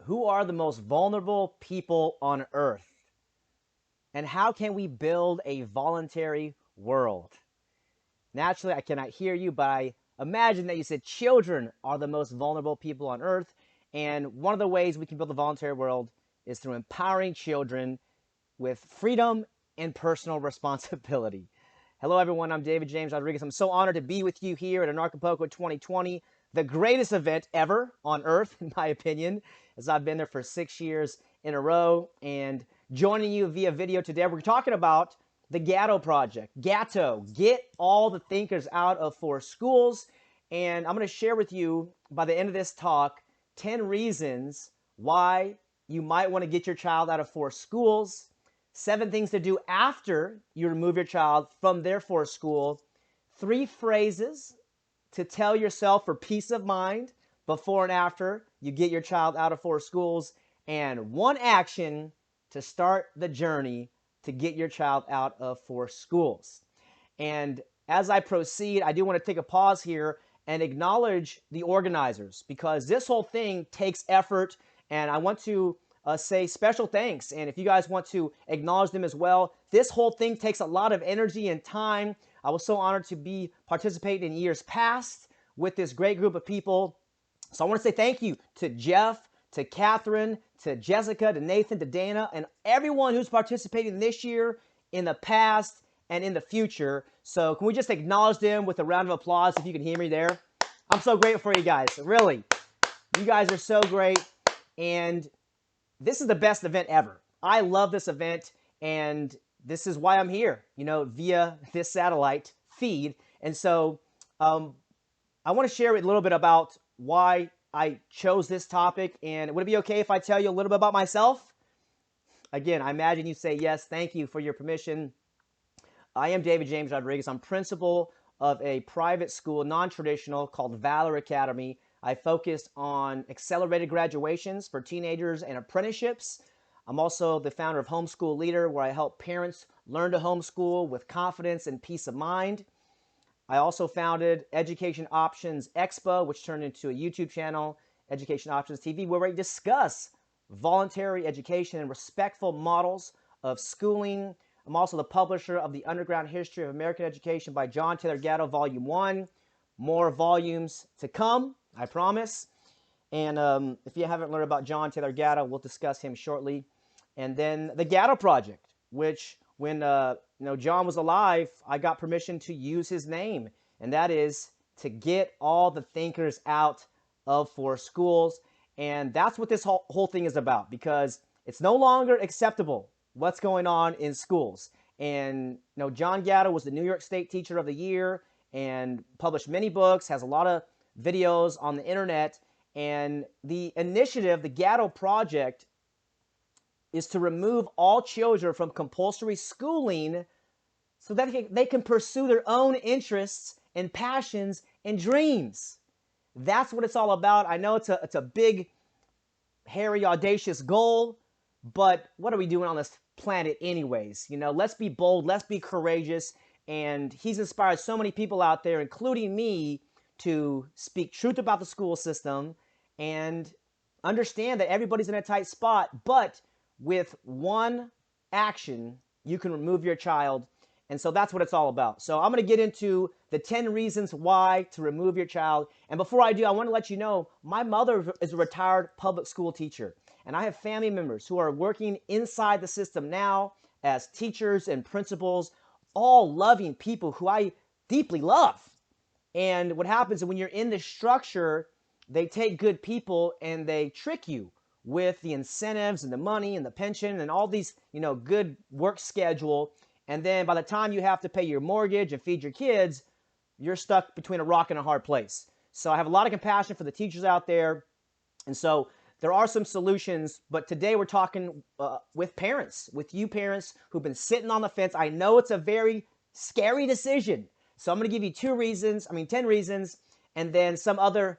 Who are the most vulnerable people on earth? And how can we build a voluntary world? Naturally, I cannot hear you, but I imagine that you said children are the most vulnerable people on earth. And one of the ways we can build a voluntary world is through empowering children with freedom and personal responsibility. Hello, everyone. I'm David James Rodriguez. I'm so honored to be with you here at Anarchapulco 2020, the greatest event ever on earth, in my opinion, as I've been there for 6 years in a row. And joining you via video today, we're talking about the Gatto project. Gatto, get all the thinkers out of 4 schools. And I'm going to share with you, by the end of this talk, 10 reasons why you might want to get your child out of 4 schools, 7 things to do after you remove your child from their 4 school, 3 phrases to tell yourself for peace of mind before and after you get your child out of 4 schools, and 1 action to start the journey to get your child out of 4 schools. And as I proceed, I do want to take a pause here and acknowledge the organizers, because this whole thing takes effort, and I want to say special thanks. And if you guys want to acknowledge them as well, this whole thing takes a lot of energy and time. I was so honored to be participating in years past with this great group of people. So I want to say thank you to Jeff, to Catherine, to Jessica, to Nathan, to Dana, and everyone who's participating this year, in the past, and in the future. So can we just acknowledge them with a round of applause if you can hear me there? I'm so grateful for you guys. Really. You guys are so great. And this is the best event ever. I love this event, and this is why I'm here, via this satellite feed. And so I want to share a little bit about why I chose this topic. And would it be okay if I tell you a little bit about myself? Again, I imagine you say yes. Thank you for your permission. I am David James Rodriguez. I'm principal of a private school, non-traditional, called Valor Academy. I focus on accelerated graduations for teenagers and apprenticeships. I'm also the founder of Homeschool Leader, where I help parents learn to homeschool with confidence and peace of mind. I also founded Education Options Expo, which turned into a YouTube channel, Education Options TV, where we discuss voluntary education and respectful models of schooling. I'm also the publisher of The Underground History of American Education by John Taylor Gatto, Volume 1. More volumes to come, I promise. And if you haven't learned about John Taylor Gatto, we'll discuss him shortly. And then the Gatto Project, which when John was alive, I got permission to use his name. And that is to get all the thinkers out of 4 schools. And that's what this whole thing is about, because it's no longer acceptable what's going on in schools. And John Gatto was the New York State Teacher of the Year and published many books, has a lot of videos on the internet. And the initiative, the Gatto Project, is to remove all children from compulsory schooling so that they can pursue their own interests and passions and dreams. That's what it's all about. I know it's a big, hairy, audacious goal, but what are we doing on this planet anyways? Let's be bold, let's be courageous. And he's inspired so many people out there, including me, to speak truth about the school system and understand that everybody's in a tight spot, but with 1 action, you can remove your child. And so that's what it's all about. So I'm going to get into the 10 reasons why to remove your child. And before I do, I want to let you know, my mother is a retired public school teacher. And I have family members who are working inside the system now as teachers and principals, all loving people who I deeply love. And what happens is when you're in this structure, they take good people and they trick you with the incentives and the money and the pension and all these, good work schedule. And then by the time you have to pay your mortgage and feed your kids, you're stuck between a rock and a hard place. So I have a lot of compassion for the teachers out there. And so there are some solutions, but today we're talking with parents, with you parents who've been sitting on the fence. I know it's a very scary decision. So I'm going to give you 10 reasons, and then some other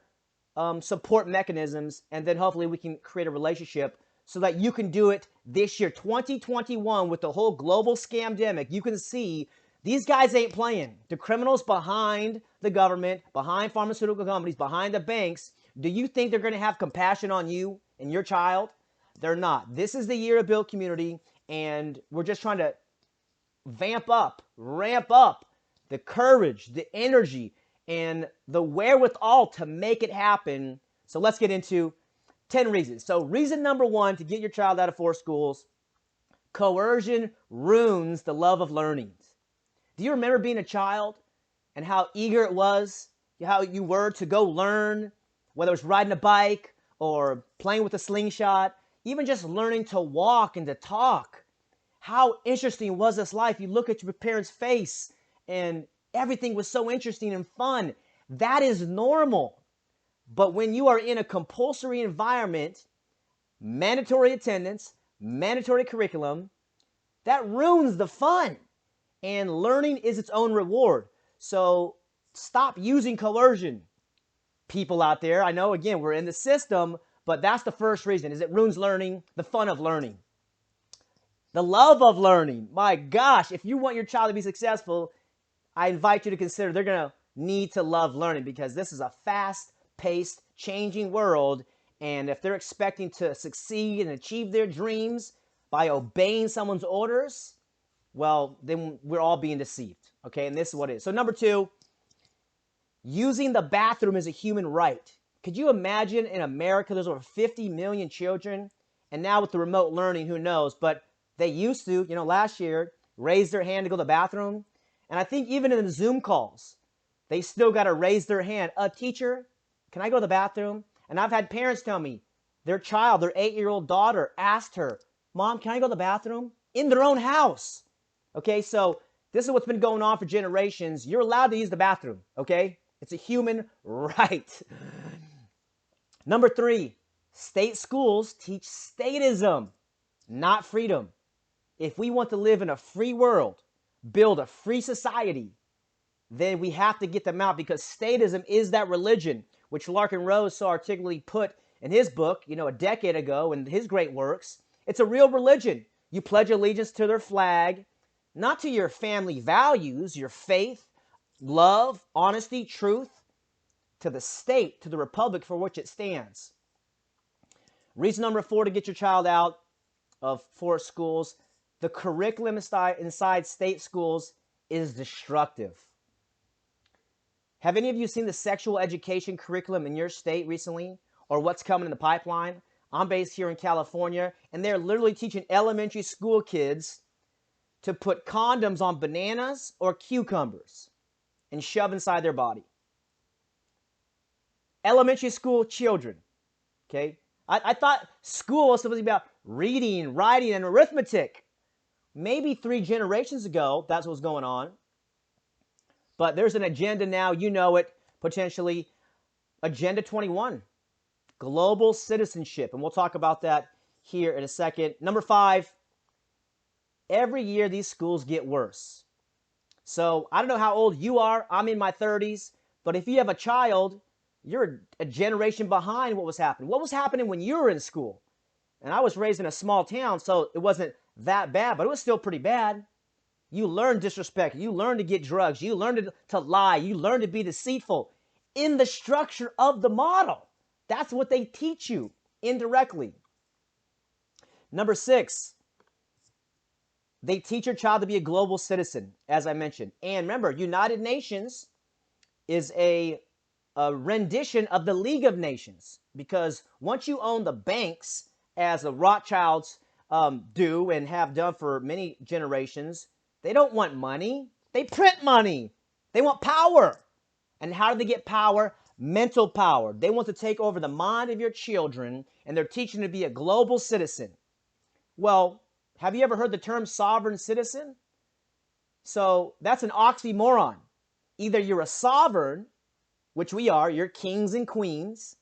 support mechanisms, and then hopefully we can create a relationship so that you can do it this year, 2021, with the whole global scamdemic. You can see these guys ain't playing. The criminals behind the government, behind pharmaceutical companies, behind the banks, do you think they're going to have compassion on you in your child? They're not. This is the year to build community, and we're just trying to ramp up the courage, the energy, and the wherewithal to make it happen. So let's get into 10 reasons. So reason number 1 to get your child out of forced schools: coercion ruins the love of learning. Do you remember being a child and how eager it was, how you were to go learn, whether it was riding a bike or playing with a slingshot, even just learning to walk and to talk? How interesting was this life? You look at your parents' face and everything was so interesting and fun. That is normal. But when you are in a compulsory environment, mandatory attendance, mandatory curriculum, that ruins the fun. And learning is its own reward. So stop using coercion, people out there. I know, again, we're in the system, but that's the first reason, is it ruins learning, the fun of learning. The love of learning. My gosh, if you want your child to be successful, I invite you to consider they're going to need to love learning, because this is a fast-paced, changing world. And if they're expecting to succeed and achieve their dreams by obeying someone's orders, well, then we're all being deceived. Okay, and this is what it is. So number 2, using the bathroom is a human right. Could you imagine in America, there's over 50 million children, and now with the remote learning, who knows? But they used to, last year, raise their hand to go to the bathroom. And I think even in the Zoom calls, they still got to raise their hand. Teacher, can I go to the bathroom? And I've had parents tell me their child, their 8-year-old daughter, asked her, Mom, can I go to the bathroom? In their own house. Okay, so this is what's been going on for generations. You're allowed to use the bathroom, okay? It's a human right. Number 3, state schools teach statism, not freedom. If we want to live in a free world, build a free society, then we have to get them out, because statism is that religion, which Larkin Rose so articulately put in his book, a decade ago in his great works. It's a real religion. You pledge allegiance to their flag, not to your family values, your faith, love, honesty, truth, to the state, to the republic for which it stands. Reason number 4 to get your child out of forced schools: the curriculum inside state schools is destructive. Have any of you seen the sexual education curriculum in your state recently, or what's coming in the pipeline? I'm based here in California, and they're literally teaching elementary school kids to put condoms on bananas or cucumbers and shove inside their body. Elementary school children, okay? I thought school was supposed to be about reading, writing, and arithmetic. Maybe 3 generations ago, that's what was going on. But there's an agenda now, you know it, potentially, Agenda 21, global citizenship. And we'll talk about that here in a second. Number 5, every year these schools get worse. So I don't know how old you are. I'm in my 30s. But if you have a child, you're a generation behind what was happening. What was happening when you were in school? And I was raised in a small town, so it wasn't that bad, but it was still pretty bad. You learn disrespect. You learn to get drugs. You learn to lie. You learn to be deceitful in the structure of the model. That's what they teach you indirectly. Number 6, they teach your child to be a global citizen, as I mentioned. And remember, United Nations is a rendition of the League of Nations, because once you own the banks, as the Rothschilds do and have done for many generations, they don't want money. They print money. They want power. And how do they get power? Mental power. They want to take over the mind of your children, and they're teaching them to be a global citizen. Well, have you ever heard the term sovereign citizen? So that's an oxymoron. Either you're a sovereign, which we are, you're kings and queens,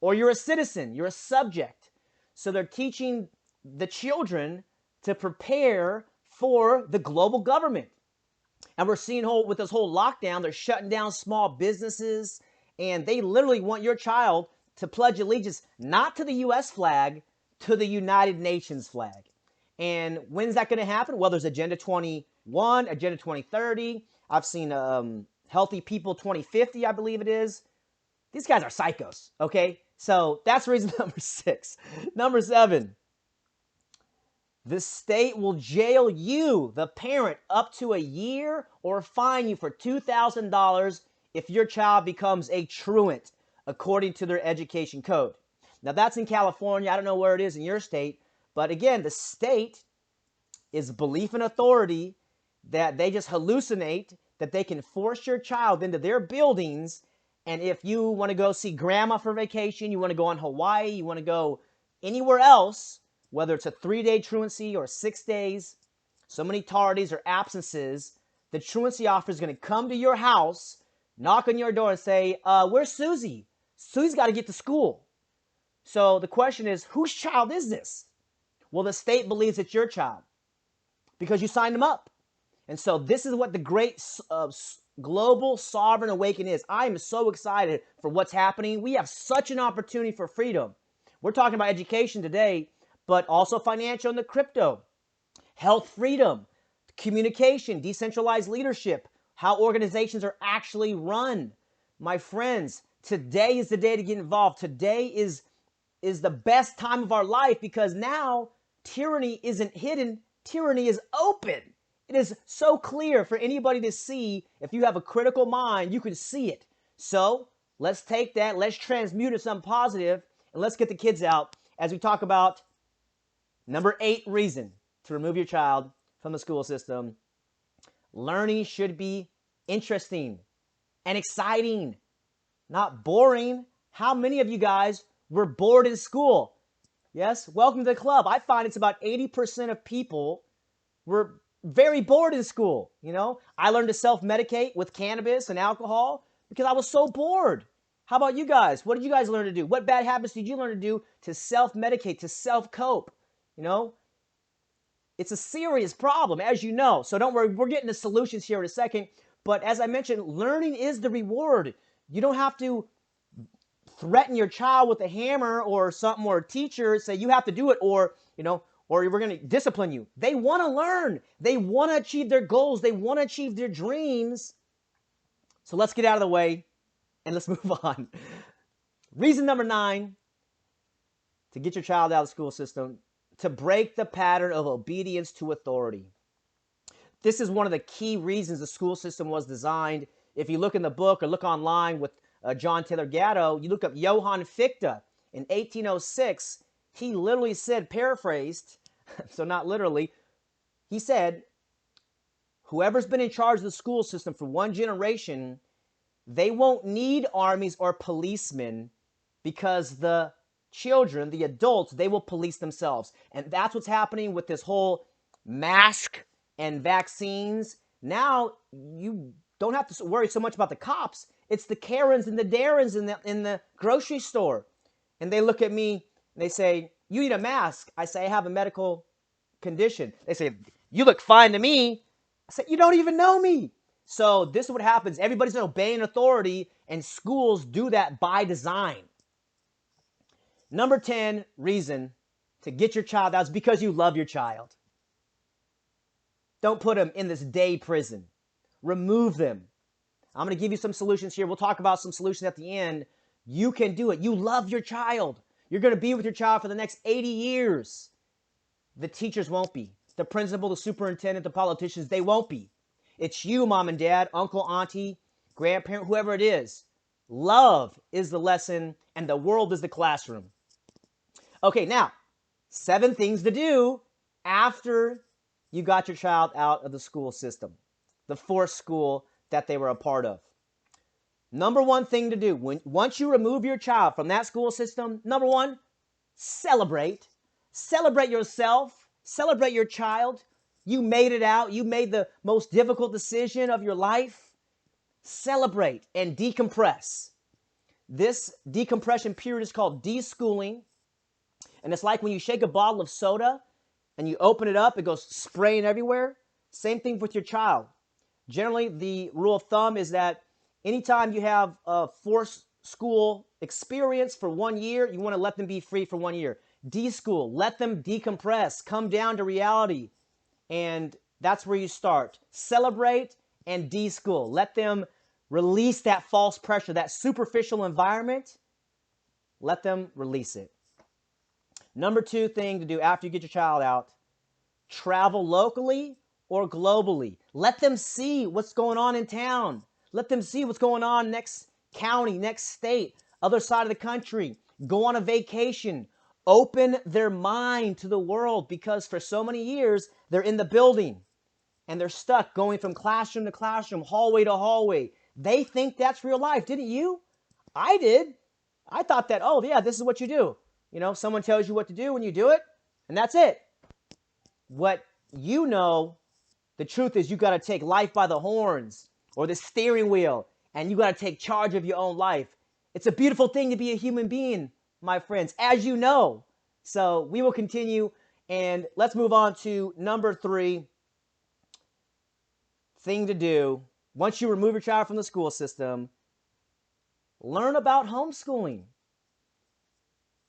or you're a citizen, you're a subject. So they're teaching the children to prepare for the global government. And we're seeing with this whole lockdown, they're shutting down small businesses, and they literally want your child to pledge allegiance not to the U.S. flag, to the United Nations flag. And when's that going to happen? Well, there's Agenda 21, Agenda 2030. I've seen Healthy People 2050, I believe it is. These guys are psychos, okay? So that's reason number 6. Number 7, the state will jail you, the parent, up to a year or fine you for $2,000 if your child becomes a truant, according to their education code. Now, that's in California. I don't know where it is in your state. But again, the state is belief in authority that they just hallucinate that they can force your child into their buildings. And if you want to go see grandma for vacation, you want to go on Hawaii, you want to go anywhere else, whether it's a 3-day truancy or 6 days, so many tardies or absences, the truancy officer is going to come to your house, knock on your door and say, where's Susie? Susie's got to get to school. So the question is, whose child is this? Well, the state believes it's your child because you signed them up. And so this is what the great global sovereign awakening is. I am so excited for what's happening. We have such an opportunity for freedom. We're talking about education today, but also financial and the crypto, health freedom, communication, decentralized leadership, how organizations are actually run. My friends, today is the day to get involved. Today is the best time of our life because now tyranny isn't hidden. Tyranny is open. It is so clear for anybody to see. If you have a critical mind, you can see it. So let's take that, let's transmute it to something positive, and let's get the kids out as we talk about number 8 reason to remove your child from the school system. Learning should be interesting and exciting, not boring. How many of you guys were bored in school? Yes, welcome to the club. I find it's about 80% of people were very bored in school. You know, I learned to self-medicate with cannabis and alcohol because I was so bored. How about you guys? What did you guys learn to do? What bad habits did you learn to do to self-medicate, to self-cope? You know, it's a serious problem, as you know. So don't worry, we're getting to solutions here in a second. But as I mentioned, learning is the reward. You don't have to threaten your child with a hammer or something, or a teacher say you have to do it, or, you know, or we're going to discipline you. They want to learn. They want to achieve their goals. They want to achieve their dreams. So let's get out of the way and let's move on. Reason number 9 to get your child out of the school system: to break the pattern of obedience to authority. This is one of the key reasons the school system was designed. If you look in the book or look online with John Taylor Gatto, you look up Johann Fichte in 1806, he literally said, paraphrased, so not literally, he said, whoever's been in charge of the school system for one generation, they won't need armies or policemen because the children, the adults, they will police themselves. And that's what's happening with this whole mask and vaccines. Now you don't have to worry so much about the cops. It's the Karens and the Darrens in the grocery store. And they look at me and they say, you need a mask. I say, I have a medical condition. They say, you look fine to me. I say, you don't even know me. So this is what happens. Everybody's obeying authority, and schools do that by design. Number 10 reason to get your child out is because you love your child. Don't put them in this day prison. Remove them. I'm going to give you some solutions here. We'll talk about some solutions at the end. You can do it. You love your child. You're going to be with your child for the next 80 years. The teachers won't be. The principal, the superintendent, the politicians, they won't be. It's you, mom and dad, uncle, auntie, grandparent, whoever it is. Love is the lesson, and the world is the classroom. Okay, now, 7 things to do after you got your child out of the school system, the forced school that they were a part of. Number 1 thing to do, once you remove your child from that school system, number 1, celebrate. Celebrate yourself. Celebrate your child. You made it out. You made the most difficult decision of your life. Celebrate and decompress. This decompression period is called deschooling. And it's like when you shake a bottle of soda and you open it up, it goes spraying everywhere. Same thing with your child. Generally, the rule of thumb is that anytime you have a forced school experience for 1 year, you want to let them be free for 1 year. Deschool, let them decompress, come down to reality. And that's where you start. Celebrate and deschool. Let them release that false pressure, that superficial environment. Let them release it. Number 2 thing to do after you get your child out, travel locally or globally. Let them see what's going on in town. Let them see what's going on next county, next state, other side of the country. Go on a vacation. Open their mind to the world, because for so many years they're in the building and they're stuck going from classroom to classroom, hallway to hallway. They think that's real life, didn't you? I did. I thought that, oh yeah, this is what you do. You know, someone tells you what to do and you do it, and that's it. What you know, the truth is you got to take life by the horns or the steering wheel, and you got to take charge of your own life. It's a beautiful thing to be a human being, my friends, as you know. So we will continue, and let's move on to number 3 thing to do. Once you remove your child from the school system, learn about homeschooling.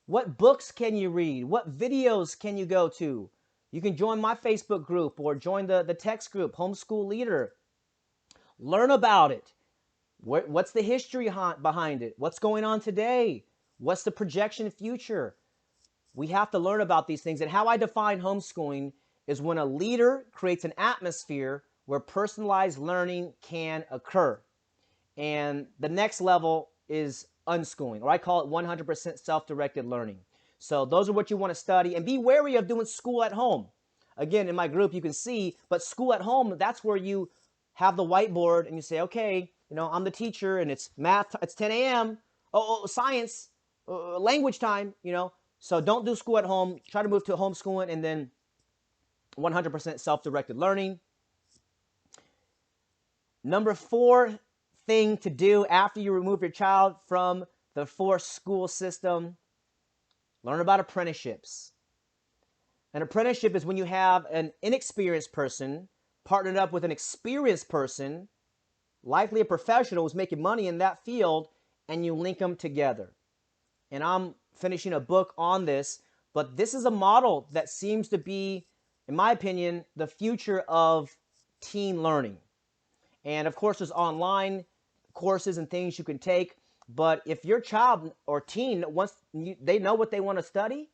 What books can you read? What videos can you go to? You can join my Facebook group or join the text group, Homeschool Leader. Learn about it. What's the history behind it? What's going on today? What's the projection future? We have to learn about these things. And how I define homeschooling is when a leader creates an atmosphere where personalized learning can occur. And the next level is unschooling, or I call it 100% self-directed learning. So those are what you want to study, and be wary of doing school at home. Again, in my group you can see, but school at home, that's where you have the whiteboard and you say, okay, you know, I'm the teacher and it's math, it's 10 a.m. Oh, science, language time, you know. So don't do school at home. Try to move to homeschooling and then 100% self-directed learning. Number 4 thing to do after you remove your child from the forced school system, learn about apprenticeships. An apprenticeship is when you have an inexperienced person partnered up with an experienced person, likely a professional who's making money in that field, and you link them together. And I'm finishing a book on this, but this is a model that seems to be, in my opinion, the future of teen learning. And of course, there's online courses and things you can take. But if your child or teen they know what they want to study,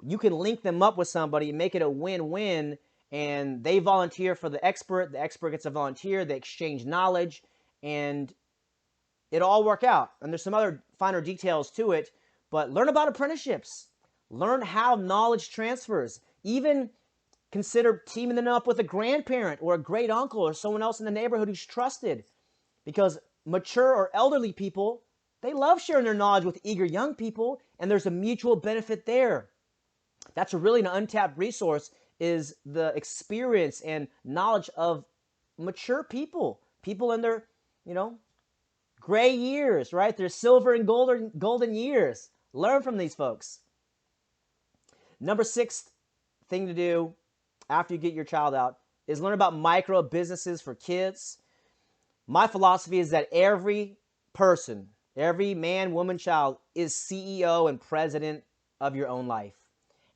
you can link them up with somebody and make it a win-win. And they volunteer for the expert gets a volunteer, they exchange knowledge, and it'll all work out. And there's some other finer details to it, but learn about apprenticeships. Learn how knowledge transfers. Even consider teaming them up with a grandparent or a great uncle or someone else in the neighborhood who's trusted. Because mature or elderly people, they love sharing their knowledge with eager young people, and there's a mutual benefit there. That's really an untapped resource, is the experience and knowledge of mature people. People in their, gray years, right? Their silver and golden years. Learn from these folks. Number 6 thing to do after you get your child out is learn about micro businesses for kids. My philosophy is that every person, every man, woman, child is CEO and president of your own life.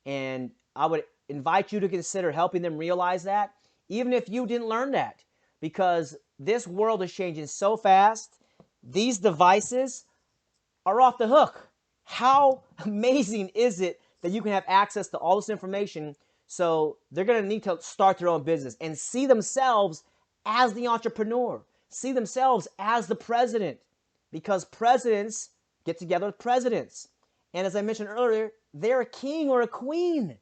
And I would invite you to consider helping them realize that, even if you didn't learn that, because this world is changing so fast. These devices are off the hook. How amazing is it that you can have access to all this information? So they're going to need to start their own business and see themselves as the entrepreneur, see themselves as the president, because presidents get together with presidents. And as I mentioned earlier, they're a king or a queen.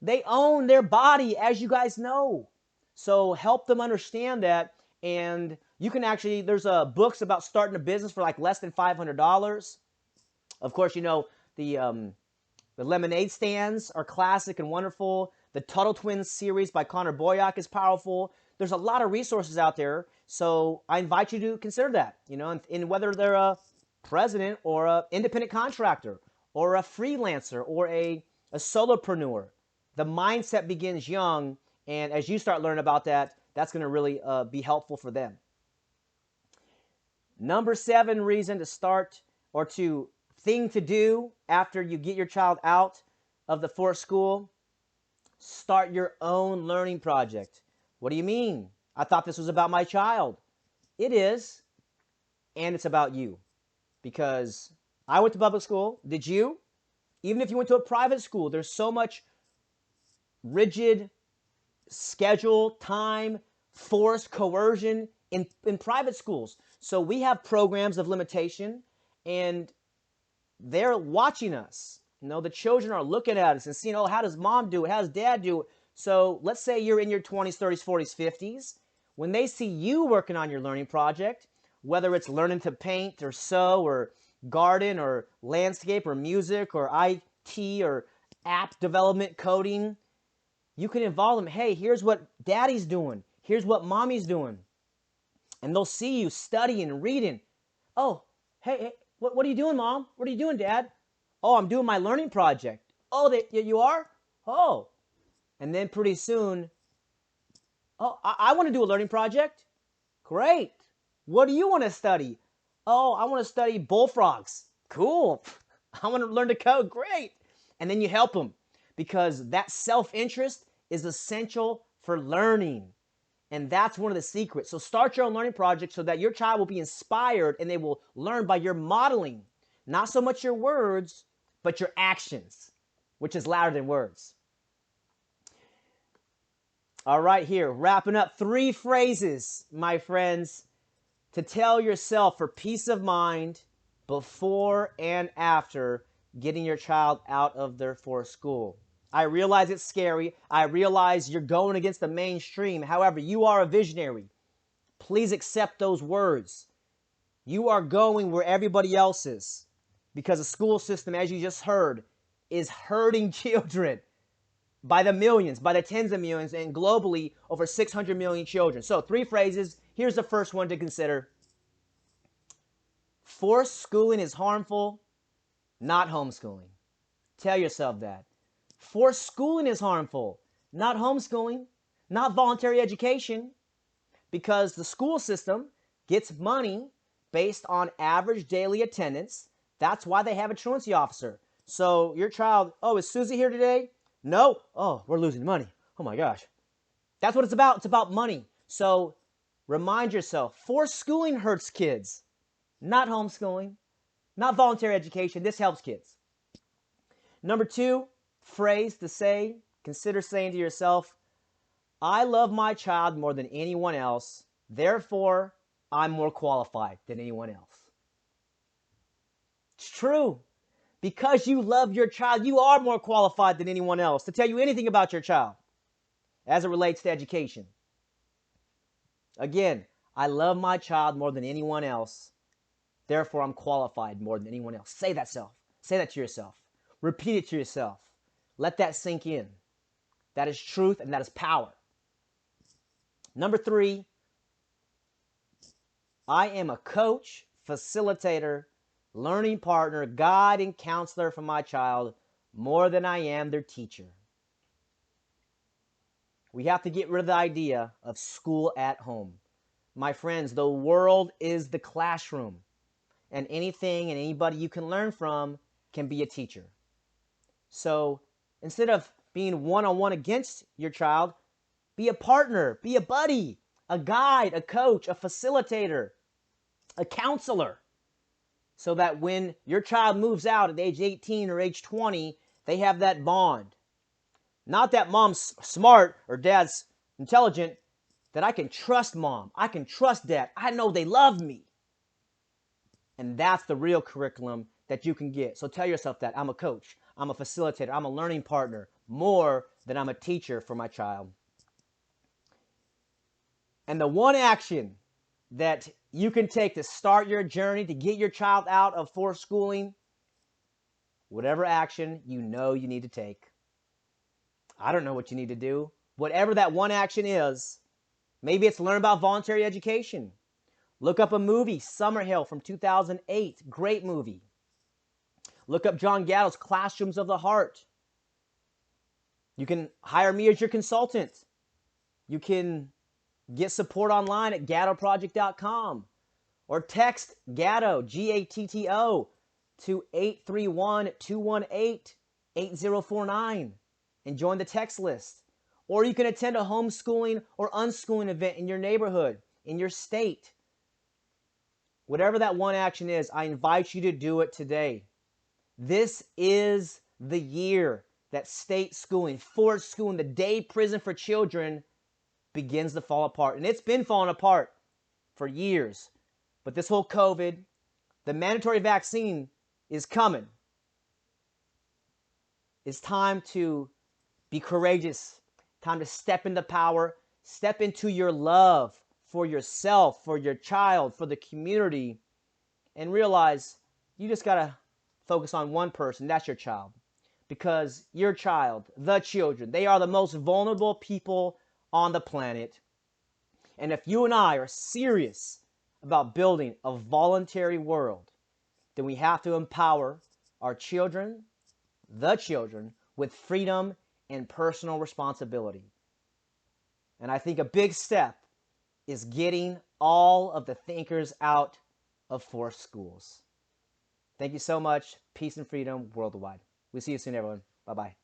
They own their body, as you guys know. So help them understand that. And you can actually, there's books about starting a business for like less than $500. Of course, the lemonade stands are classic and wonderful. The Tuttle Twins series by Connor Boyack is powerful. There's a lot of resources out there. So I invite you to consider that, in whether they're a president or an independent contractor or a freelancer or a solopreneur. The mindset begins young. And as you start learning about that, that's going to really be helpful for them. Number 7 reason to start, or thing to do after you get your child out of the forced school, start your own learning project. What do you mean? I thought this was about my child. It is, and it's about you. Because I went to public school. Did you? Even if you went to a private school, there's so much rigid schedule, time, force, coercion in private schools. So we have programs of limitation, and they're watching us. You know, the children are looking at us and seeing, oh, how does mom do it? How does dad do it? So let's say you're in your 20s, 30s, 40s, 50s. When they see you working on your learning project, whether it's learning to paint or sew or garden or landscape or music or IT or app development, coding, you can involve them. Hey, here's what daddy's doing. Here's what mommy's doing. And they'll see you studying and reading. Oh, hey, what are you doing, mom? What are you doing, dad? Oh, I'm doing my learning project. Oh, you are? Oh. And then pretty soon, oh, I want to do a learning project. Great. What do you want to study? Oh, I want to study bullfrogs. Cool. I want to learn to code. Great. And then you help them because that self-interest is essential for learning. And that's one of the secrets. So start your own learning project so that your child will be inspired and they will learn by your modeling. Not so much your words, but your actions, which is louder than words. All right, here, wrapping up 3 phrases, my friends, to tell yourself for peace of mind before and after getting your child out of their forced school. I realize it's scary. I realize you're going against the mainstream. However, you are a visionary. Please accept those words. You are going where everybody else is because the school system, as you just heard, is hurting children by the millions, by the tens of millions, and globally over 600 million children. So 3 phrases. Here's the first one to consider. Forced schooling is harmful, not homeschooling. Tell yourself that. Forced schooling is harmful, not homeschooling, not voluntary education, because the school system gets money based on average daily attendance. That's why they have a truancy officer. So your child, oh, is Susie here today? No. Oh, we're losing money. Oh my gosh. That's what it's about. It's about money. So remind yourself, forced schooling hurts kids, not homeschooling, not voluntary education. This helps kids. Number 2, phrase to say, consider saying to yourself, I love my child more than anyone else. Therefore, I'm more qualified than anyone else. It's true. Because you love your child, you are more qualified than anyone else to tell you anything about your child as it relates to education. Again, I love my child more than anyone else. Therefore, I'm qualified more than anyone else. Say that self. Say that to yourself. Repeat it to yourself. Let that sink in. That is truth and that is power. Number 3, I am a coach, facilitator, learning partner, guide, and counselor for my child more than I am their teacher. We have to get rid of the idea of school at home. My friends, the world is the classroom, and anything and anybody you can learn from can be a teacher. So instead of being one-on-one against your child, be a partner, be a buddy, a guide, a coach, a facilitator, a counselor, so that when your child moves out at age 18 or age 20, they have that bond. Not that mom's smart or dad's intelligent, that I can trust mom, I can trust dad, I know they love me. And that's the real curriculum that you can get. So tell yourself that I'm a coach, I'm a facilitator, I'm a learning partner, more than I'm a teacher for my child. And the one action that you can take to start your journey to get your child out of forced schooling, whatever action you know you need to take. I don't know what you need to do. Whatever that one action is, maybe it's learn about voluntary education. Look up a movie, Summerhill from 2008. Great movie. Look up John Gatto's Classrooms of the Heart. You can hire me as your consultant. You can get support online at gattoproject.com or text Gatto, Gatto, to 831-218-8049 and join the text list. Or you can attend a homeschooling or unschooling event in your neighborhood, in your state. Whatever that one action is, I invite you to do it today. This is the year that state schooling, forced schooling, the day prison for children begins to fall apart. And it's been falling apart for years. But this whole COVID, the mandatory vaccine is coming. It's time to be courageous. Time to step into power. Step into your love for yourself, for your child, for the community, and realize you just got to focus on one person. That's your child. Because your child, the children, they are the most vulnerable people on the planet. And if you and I are serious about building a voluntary world, then we have to empower our children, the children, with freedom and personal responsibility. And I think a big step is getting all of the thinkers out of forced schools. Thank you so much. Peace and freedom worldwide. We'll see you soon, everyone. Bye-bye.